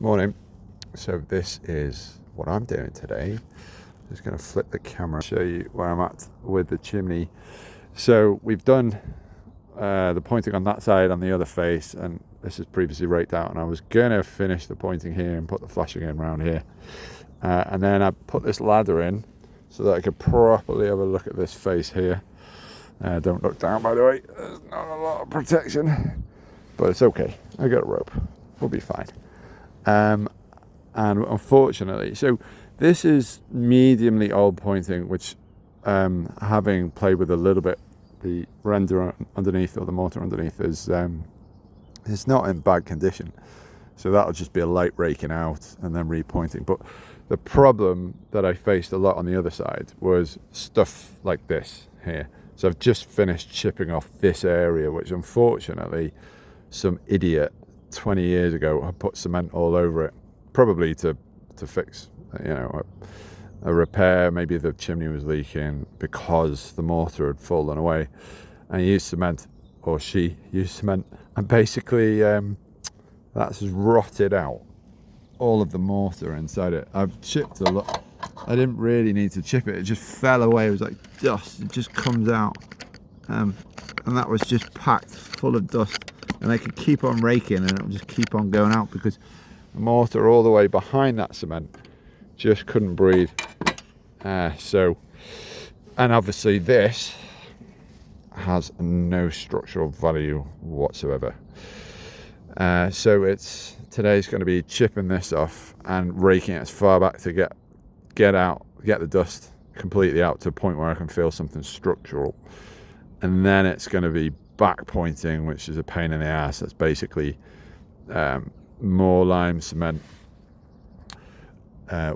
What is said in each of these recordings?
Morning. So this is what I'm doing today. Just going to flip the camera, show you where I'm at with the chimney. So we've done the pointing on that side on the other face, and this is previously raked out, and I was going to finish the pointing here and put the flashing in around here. And then I put this ladder in so that I could properly have a look at this face here. Don't look down, by the way. There's not a lot of protection, but it's okay. I got a rope. We'll be fine. And unfortunately, so this is mediumly old pointing, which having played with a little bit, the render underneath or the mortar underneath is it's not in bad condition. So that'll just be a light raking out and then repointing. But the problem that I faced a lot on the other side was stuff like this here. So I've just finished chipping off this area, which unfortunately some idiot 20 years ago I put cement all over it, probably to fix, a repair. Maybe the chimney was leaking because the mortar had fallen away, and he used cement, or she used cement, and basically that's rotted out all of the mortar inside it. I've chipped a lot. I didn't really need to chip it just fell away. It was like dust. It just comes out, and that was just packed full of dust. And I could keep on raking and it'll just keep on going out because the mortar all the way behind that cement just couldn't breathe. And obviously this has no structural value whatsoever. So today's going to be chipping this off and raking it as far back to get the dust completely out to a point where I can feel something structural. And then it's going to be back pointing, which is a pain in the ass. That's basically more lime cement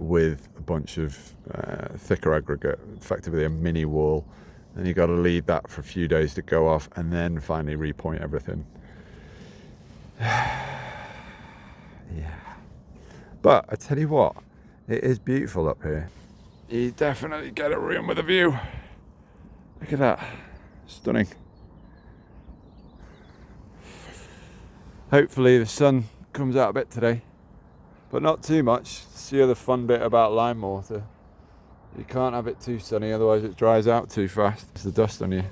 with a bunch of thicker aggregate, effectively a mini wall, and you got to leave that for a few days to go off and then finally repoint everything. Yeah, but I tell you what, it is beautiful up here. You definitely get a room with a view. Look at that, stunning. Hopefully the sun comes out a bit today, but not too much. It's the other fun bit about lime mortar. You can't have it too sunny, otherwise it dries out too fast. It's the dust on you.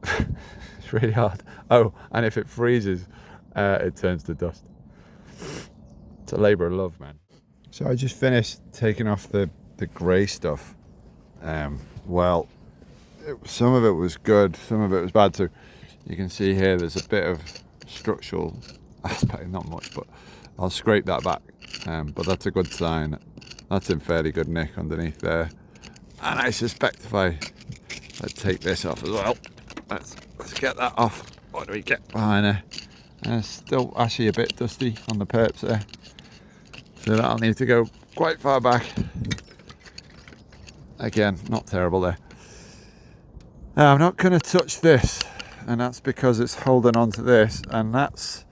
It's really hard. Oh, and if it freezes, it turns to dust. It's a labour of love, man. So I just finished taking off the grey stuff. Some of it was good, some of it was bad. So you can see here there's a bit of structural aspect, not much, but I'll scrape that back, but that's a good sign. That's in fairly good nick underneath there, and I suspect if I take this off as well, let's get that off. What do we get behind there? It's still actually a bit dusty on the perps there, so that'll need to go quite far back. Again, not terrible there. Now, I'm not going to touch this, and that's because it's holding on to this, and that's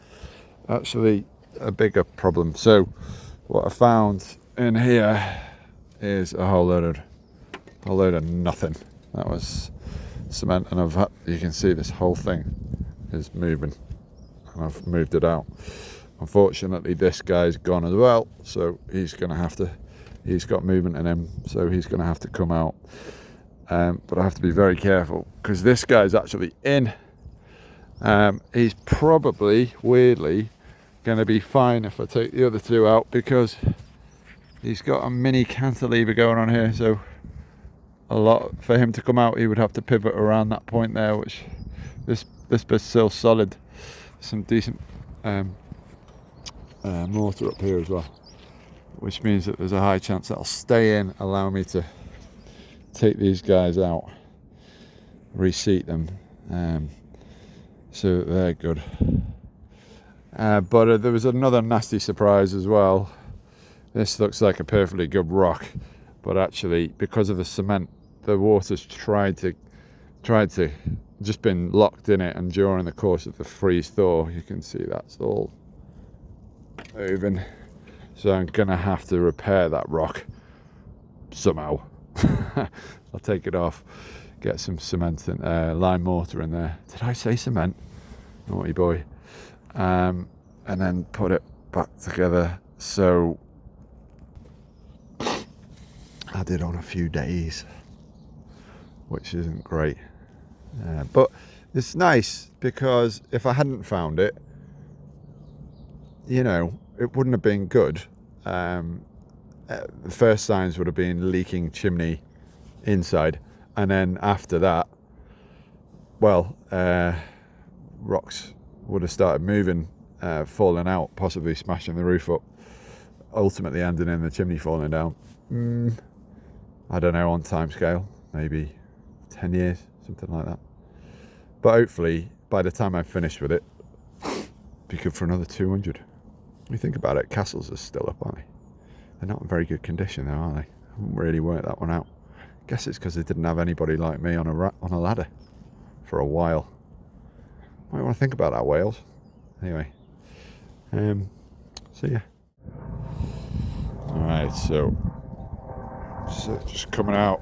actually a bigger problem. So what I found in here is a whole load of nothing. That was cement, and you can see this whole thing is moving, and I've moved it out. Unfortunately, this guy's gone as well, so he's got movement in him, so he's going to have to come out. But I have to be very careful because this guy's actually in. He's probably, weirdly, going to be fine if I take the other two out because he's got a mini cantilever going on here. So for him to come out, he would have to pivot around that point there, which this bit's still solid. Some decent mortar up here as well, which means that there's a high chance that'll stay in, allow me to take these guys out, reseat them, so they're good. But there was another nasty surprise as well. This looks like a perfectly good rock, but actually because of the cement, the water's tried to just been locked in it, and during the course of the freeze thaw you can see that's all moving. So I'm gonna have to repair that rock somehow. I'll take it off, get some cement and lime mortar in there. Did I say cement? Naughty boy. And then put it back together So added on a few days, which isn't great, but it's nice because if I hadn't found it, you know, it wouldn't have been good. The first signs would have been leaking chimney inside, and then after that, well, rocks would have started moving, falling out, possibly smashing the roof up, ultimately ending in the chimney falling down. I don't know, on time scale, maybe 10 years, something like that. But hopefully by the time I'm finished with it, be good for another 200. When you think about it, castles are still up, aren't they? They're not in very good condition though, are they? I haven't really worked that one out. Guess it's because they didn't have anybody like me on a ladder for a while. Might want to think about that, Wales. Anyway, so yeah. All right, so just coming out.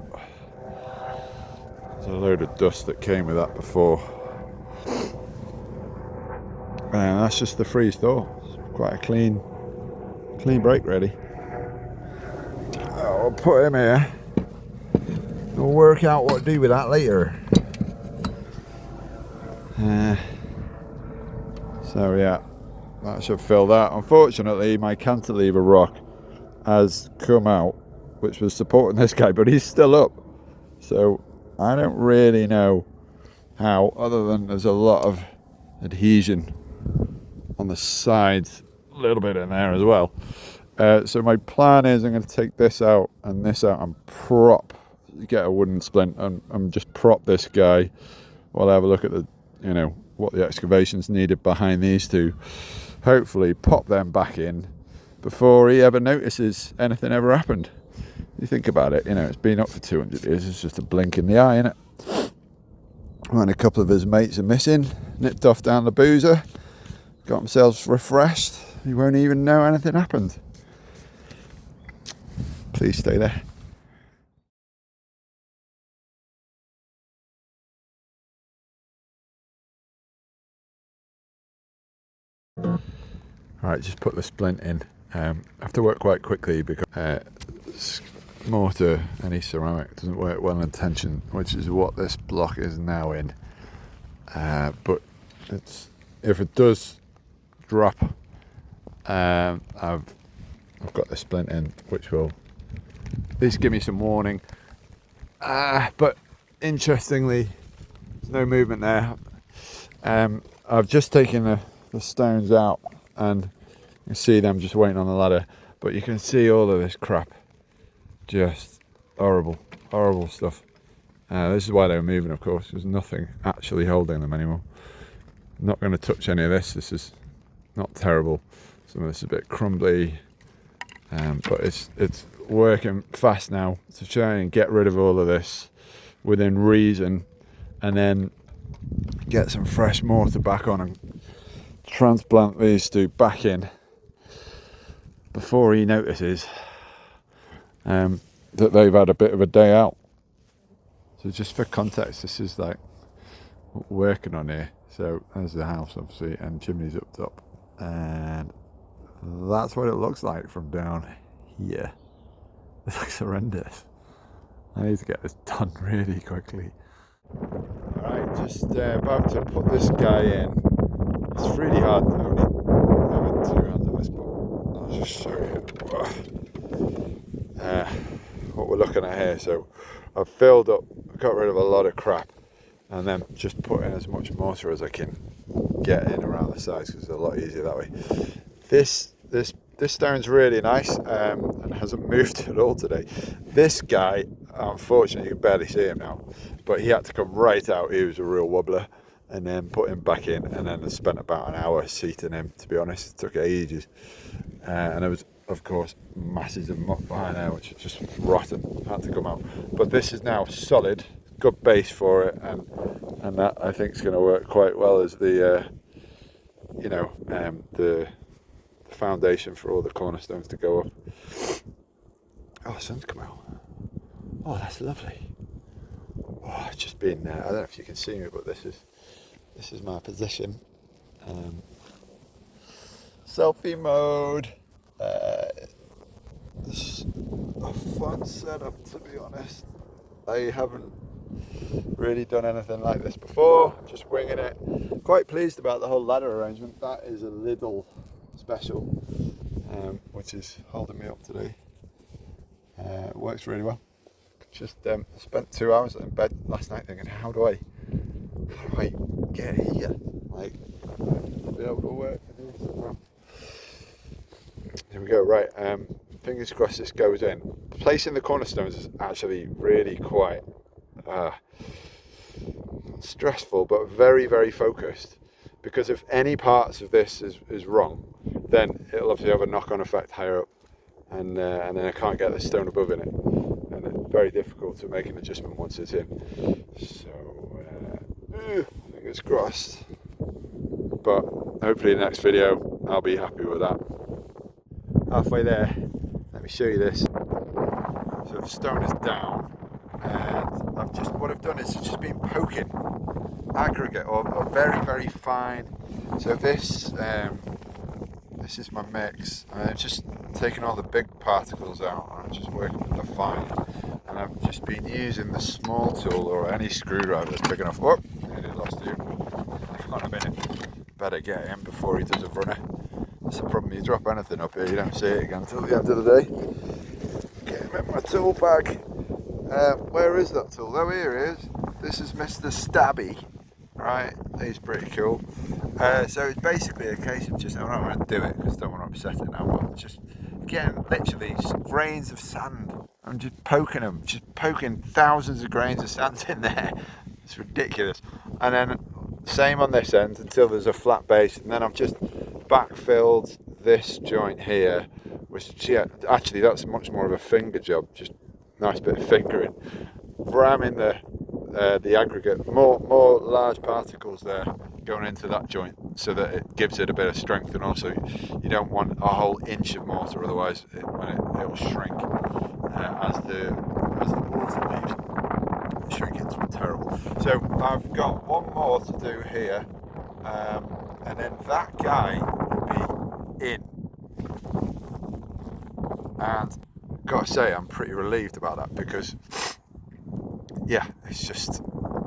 There's a load of dust that came with that before, and that's just the freeze thaw. It's quite a clean break, really. I'll put him here. We'll work out what to do with that later. So yeah, that should fill that. Unfortunately, my cantilever rock has come out, which was supporting this guy, but he's still up. So I don't really know how, other than there's a lot of adhesion on the sides, a little bit in there as well. So my plan is I'm going to take this out and this out and get a wooden splint and just prop this guy while I have a look at the, you know, what the excavations needed behind these two. Hopefully pop them back in before he ever notices anything ever happened. You think about it, you know, it's been up for 200 years, it's just a blink in the eye, innit? When a couple of his mates are missing, nipped off down the boozer, got themselves refreshed, he won't even know anything happened. Please stay there. Alright, just put the splint in. I have to work quite quickly because mortar, any ceramic, doesn't work well in tension, which is what this block is now in. But if it does drop, I've got the splint in, which will at least give me some warning. But interestingly, there's no movement there. I've just taken the stones out, and you can see them just waiting on the ladder, but you can see all of this crap, just horrible stuff. This is why they were moving, of course. There's nothing actually holding them anymore. I'm not going to touch any of this. This is not terrible. Some of this is a bit crumbly, but it's working fast now to try and get rid of all of this within reason, and then get some fresh mortar back on and transplant these two back in before he notices that they've had a bit of a day out. So just for context, this is like what we're working on here. So there's the house, obviously, and chimney's up top, and that's what it looks like from down here. It looks horrendous. I need to get this done really quickly. Alright, just about to put this guy in. It's really hard only having two hands on this, but I'll just show you what we're looking at here. So I've filled up, got rid of a lot of crap, and then just put in as much mortar as I can get in around the sides, because it's a lot easier that way. This stone's really nice, and hasn't moved at all today. This guy, unfortunately, you can barely see him now, but he had to come right out. He was a real wobbler, and then put him back in, and then I spent about an hour seating him, to be honest. It took ages, and there was, of course, masses of muck behind there, which is just rotten, had to come out. But this is now solid, good base for it, and that I think is going to work quite well as the the foundation for all the cornerstones to go up. Oh, the sun's come out. Oh, that's lovely. Oh, it's just been, I don't know if you can see me, but this is my position. Selfie mode. It's a fun setup, to be honest. I haven't really done anything like this before, just winging it. Quite pleased about the whole ladder arrangement. That is a little special, which is holding me up today. It works really well. Just spent 2 hours in bed last night thinking, how do I get here? Like, to be able to work. Here we go. Right, fingers crossed this goes in. Placing the cornerstones is actually really quite stressful, but very, very focused, because if any parts of this is wrong, then it'll obviously have a knock-on effect higher up, and then I can't get the stone above in it, and it's very difficult to make an adjustment once it's in. So fingers crossed, but hopefully in the next video I'll be happy with that. Halfway there, let me show you this. So the stone is down, and what I've done is just been poking aggregate or very, very fine. So this is my mix, and I've just taken all the big particles out, and I'm just working with the fine, and I've just been using the small tool or any screwdriver that's big enough. Oh, I lost you. Hang on a minute. Better get him before he does a runner. That's the problem, you drop anything up here, you don't see it again until the end of the day. Get him in my tool bag. Where is that tool? Oh, here he is. This is Mr. Stabby. Right, he's pretty cool. So it's basically a case of just, I'm not going to do it because I don't want to upset it now, but just getting literally just grains of sand. I'm just poking them, just poking thousands of grains of sand in there. It's ridiculous. And then same on this end until there's a flat base, and then I've just backfilled this joint here, which, yeah, actually that's much more of a finger job, just nice bit of fingering, ramming the aggregate, more large particles there going into that joint, so that it gives it a bit of strength, and also you don't want a whole inch of mortar, otherwise it'll shrink as the water leaves. Shrinking's terrible. So I've got one more to do here, and then that guy will be in. And gotta say, I'm pretty relieved about that, because yeah, it's just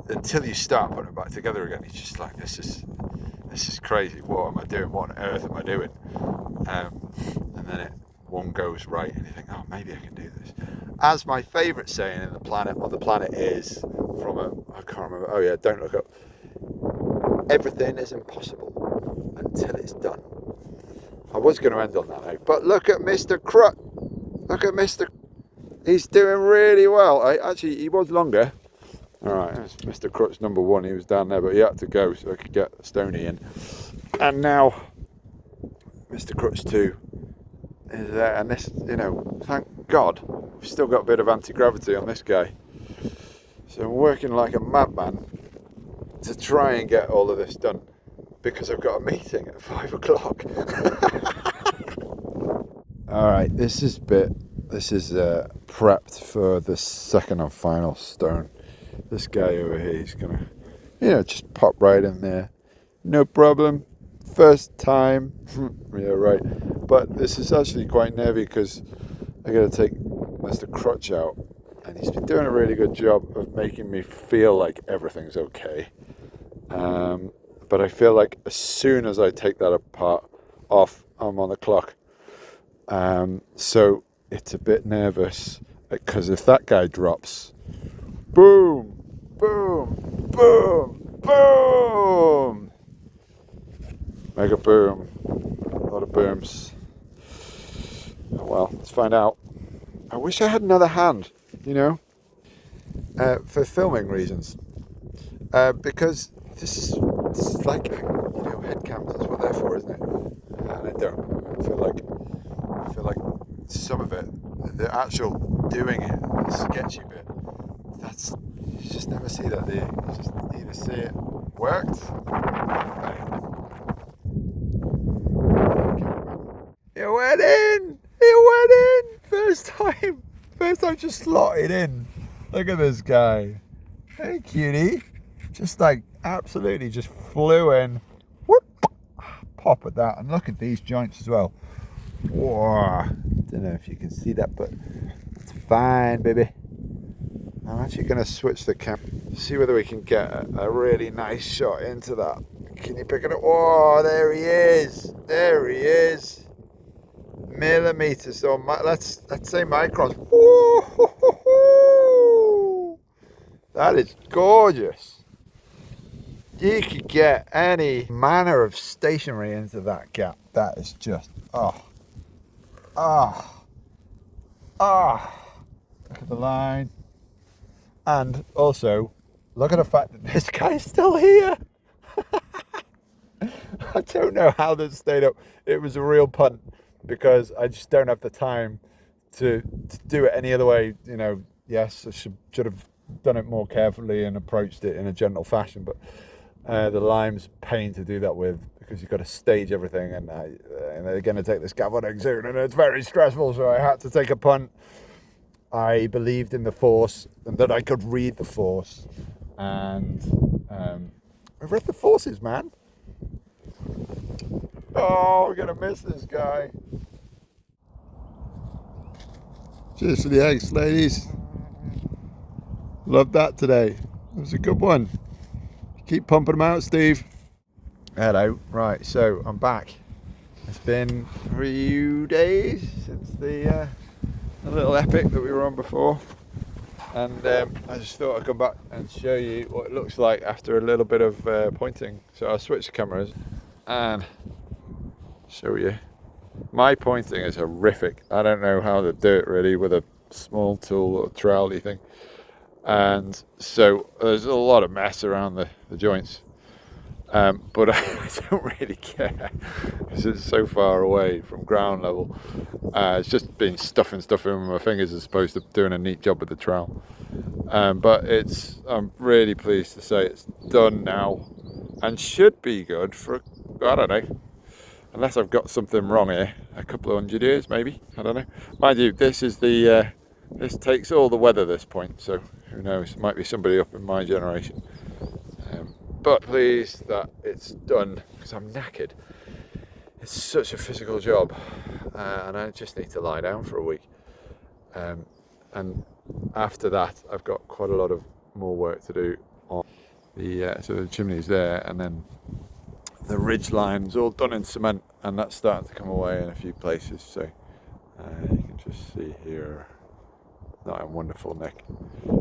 until you start putting it back together again, it's just like, this is crazy. What am I doing? What on earth am I doing? And then one goes right, and you think, oh, maybe I can do this. As my favourite saying on the planet is from I can't remember. Oh yeah, don't look up. Everything is impossible until it's done. I was going to end on that note, but look at Mr. Crut. Look at Mr. He's doing really well. Actually, he was longer. All right, that's Mr. Crut's number one. He was down there, but he had to go so I could get Stoney in. And now Mr. Crut's 2 is there, and this, thank God, we've still got a bit of anti-gravity on this guy. So I'm working like a madman to try and get all of this done, because I've got a meeting at 5 o'clock. All right, this is prepped for the second and final stone. This guy over here, he's gonna, just pop right in there, no problem. First time, yeah, right. But this is actually quite nervy, because I got to take Mr. Crutch out, and he's been doing a really good job of making me feel like everything's okay. But I feel like as soon as I take that off, I'm on the clock. So it's a bit nervous, because if that guy drops, boom, boom, boom, boom, mega boom, a lot of booms. Oh, well, let's find out. I wish I had another hand, for filming reasons, because this is like, head cams is what they're for, isn't it? And I don't feel like some of it, the actual doing it, the sketchy bit, you just never see that, do you? You just either see it worked or failed. It went in! It went in! First time just slotted in. Look at this guy. Hey, cutie. Just like absolutely just flew in. Whoop! Pop at that. And look at these joints as well. Whoa, don't know if you can see that, but it's fine, baby. I'm actually going to switch the camera, see whether we can get a really nice shot into that. Can you pick it up? Oh, there he is. There he is. Millimeters, so let's say microns. Woo-hoo-hoo-hoo. That is gorgeous. You could get any manner of stationery into that gap. That is just, oh. Look at the line. And also, look at the fact that this guy's still here. I don't know how that stayed up. It was a real punt because I just don't have the time to do it any other way. You know, yes, I should have done it more carefully and approached it in a gentle fashion, but the lime's pain to do that with because you've got to stage everything, and they're going to take this scaffolding soon, and it's very stressful, so I had to take a punt. I believed in the force and that I could read the force, and I read the forces, man. Oh, we're going to miss this guy. Cheers for the eggs, ladies. Love that today. It was a good one. Keep pumping them out, Steve. Hello. Right, so I'm back. It's been a few days since the little epic that we were on before, and I just thought I'd come back and show you what it looks like after a little bit of pointing. So I'll switch the cameras and show you. My pointing is horrific. I don't know how to do it really with a small tool or trowely thing, and so there's a lot of mess around the joints, but I don't really care because it's so far away from ground level. It's just been stuffing with my fingers as opposed to doing a neat job with the trowel, but I'm really pleased to say it's done now and should be good for, I don't know, unless I've got something wrong here, a couple of 100 years maybe, I don't know. Mind you, this is this takes all the weather, this point, so who knows, it might be somebody up in my generation. But pleased that it's done because I'm knackered. It's such a physical job, and I just need to lie down for a week. And after that, I've got quite a lot of more work to do on so the chimney's there, and then the ridge line's all done in cement, and that's starting to come away in a few places. So you can just see here, not in wonderful nick.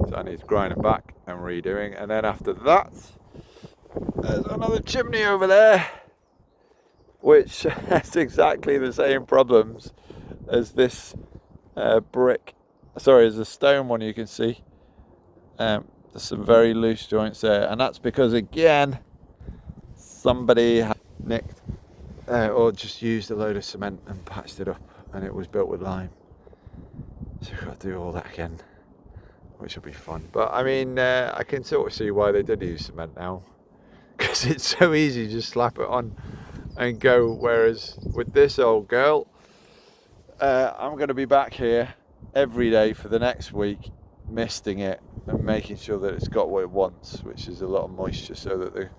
So I need to grind it back and redoing, and then after that, there's another chimney over there, which has exactly the same problems as this as the stone one you can see. There's some very loose joints there, and that's because, again, somebody had nicked or just used a load of cement and patched it up, and it was built with lime. So we've got to do all that again, which will be fun. But I mean, I can sort of see why they did use cement now, because it's so easy to just slap it on and go, whereas with this old girl, I'm going to be back here every day for the next week, misting it and making sure that it's got what it wants, which is a lot of moisture, so that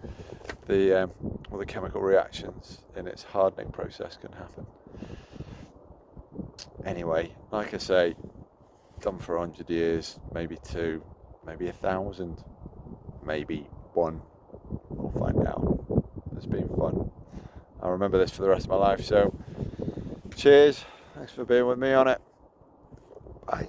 all the chemical reactions in its hardening process can happen. Anyway, like I say, done for 100 years, maybe 2, maybe 1,000, maybe 1. We'll find out. It's been fun. I'll remember this for the rest of my life. So, cheers. Thanks for being with me on it. Bye.